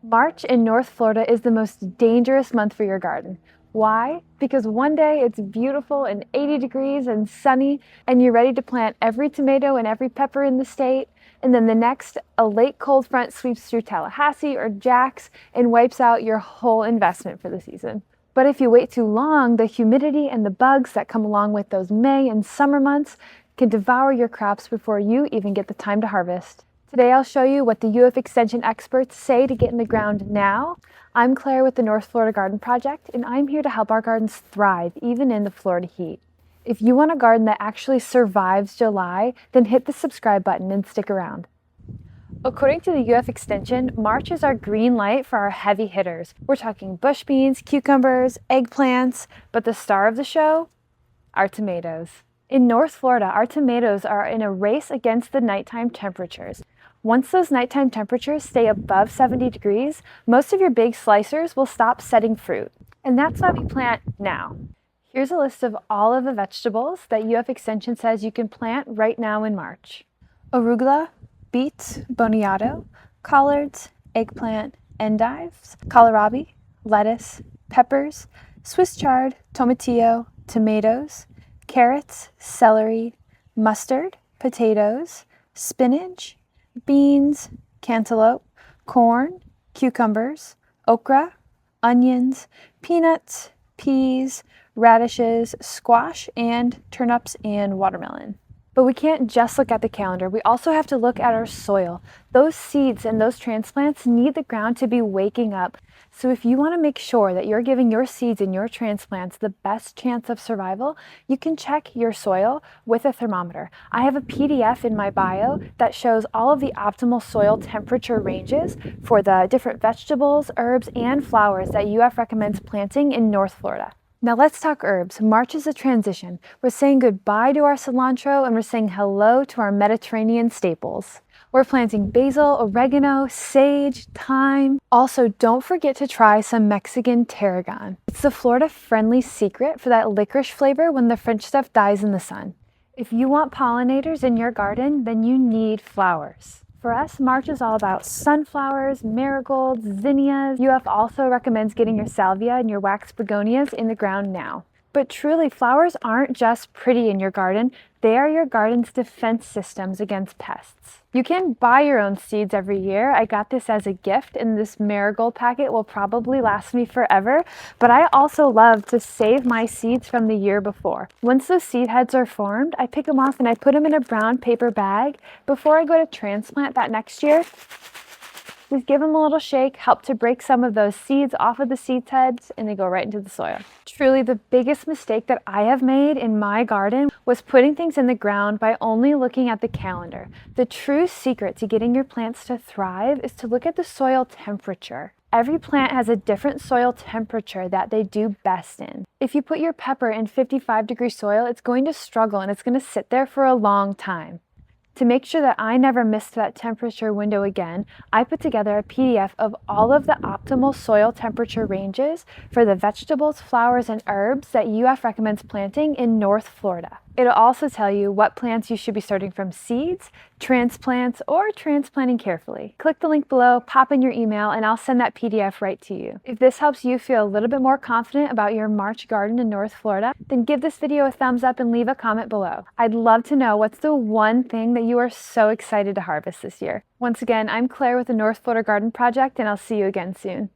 March in North Florida is the most dangerous month for your garden. Why? Because one day it's beautiful and 80 degrees and sunny and you're ready to plant every tomato and every pepper in the state, and then the next, a late cold front sweeps through Tallahassee or Jax and wipes out your whole investment for the season. But if you wait too long, the humidity and the bugs that come along with those May and summer months can devour your crops before you even get the time to harvest. Today I'll show you what the UF Extension experts say to get in the ground now. I'm Claire with the North Florida Garden Project, and I'm here to help our gardens thrive even in the Florida heat. If you want a garden that actually survives July, then hit the subscribe button and stick around. According to the UF Extension, March is our green light for our heavy hitters. We're talking bush beans, cucumbers, eggplants, but the star of the show? Our tomatoes. In North Florida, our tomatoes are in a race against the nighttime temperatures. Once those nighttime temperatures stay above 70 degrees, most of your big slicers will stop setting fruit. And that's why we plant now. Here's a list of all of the vegetables that UF Extension says you can plant right now in March. Arugula, beets, boniato, collards, eggplant, endives, kohlrabi, lettuce, peppers, Swiss chard, tomatillo, tomatoes, carrots, celery, mustard, potatoes, spinach, beans, cantaloupe, corn, cucumbers, okra, onions, peanuts, peas, radishes, squash, and turnips and watermelon. But we can't just look at the calendar. We also have to look at our soil. Those seeds and those transplants need the ground to be waking up. So if you want to make sure that you're giving your seeds and your transplants the best chance of survival, you can check your soil with a thermometer. I have a PDF in my bio that shows all of the optimal soil temperature ranges for the different vegetables, herbs, and flowers that UF recommends planting in North Florida. Now let's talk herbs. March is a transition. We're saying goodbye to our cilantro and we're saying hello to our Mediterranean staples. We're planting basil, oregano, sage, thyme. Also, don't forget to try some Mexican tarragon. It's the Florida-friendly secret for that licorice flavor when the French stuff dies in the sun. If you want pollinators in your garden, then you need flowers. For us, March is all about sunflowers, marigolds, zinnias. UF also recommends getting your salvia and your wax begonias in the ground now. But truly, flowers aren't just pretty in your garden, they are your garden's defense systems against pests. You can buy your own seeds every year. I got this as a gift, and this marigold packet will probably last me forever, but I also love to save my seeds from the year before. Once those seed heads are formed, I pick them off and I put them in a brown paper bag before I go to transplant that next year. Just give them a little shake, help to break some of those seeds off of the seed heads, and they go right into the soil. Truly, the biggest mistake that I have made in my garden was putting things in the ground by only looking at the calendar. The true secret to getting your plants to thrive is to look at the soil temperature. Every plant has a different soil temperature that they do best in. If you put your pepper in 55-degree soil, it's going to struggle and it's going to sit there for a long time. To make sure that I never missed that temperature window again, I put together a PDF of all of the optimal soil temperature ranges for the vegetables, flowers, and herbs that UF recommends planting in North Florida. It'll also tell you what plants you should be starting from seeds, transplants, or transplanting carefully. Click the link below, pop in your email, and I'll send that PDF right to you. If this helps you feel a little bit more confident about your March garden in North Florida, then give this video a thumbs up and leave a comment below. I'd love to know what's the one thing that you are so excited to harvest this year. Once again, I'm Claire with the North Florida Garden Project, and I'll see you again soon.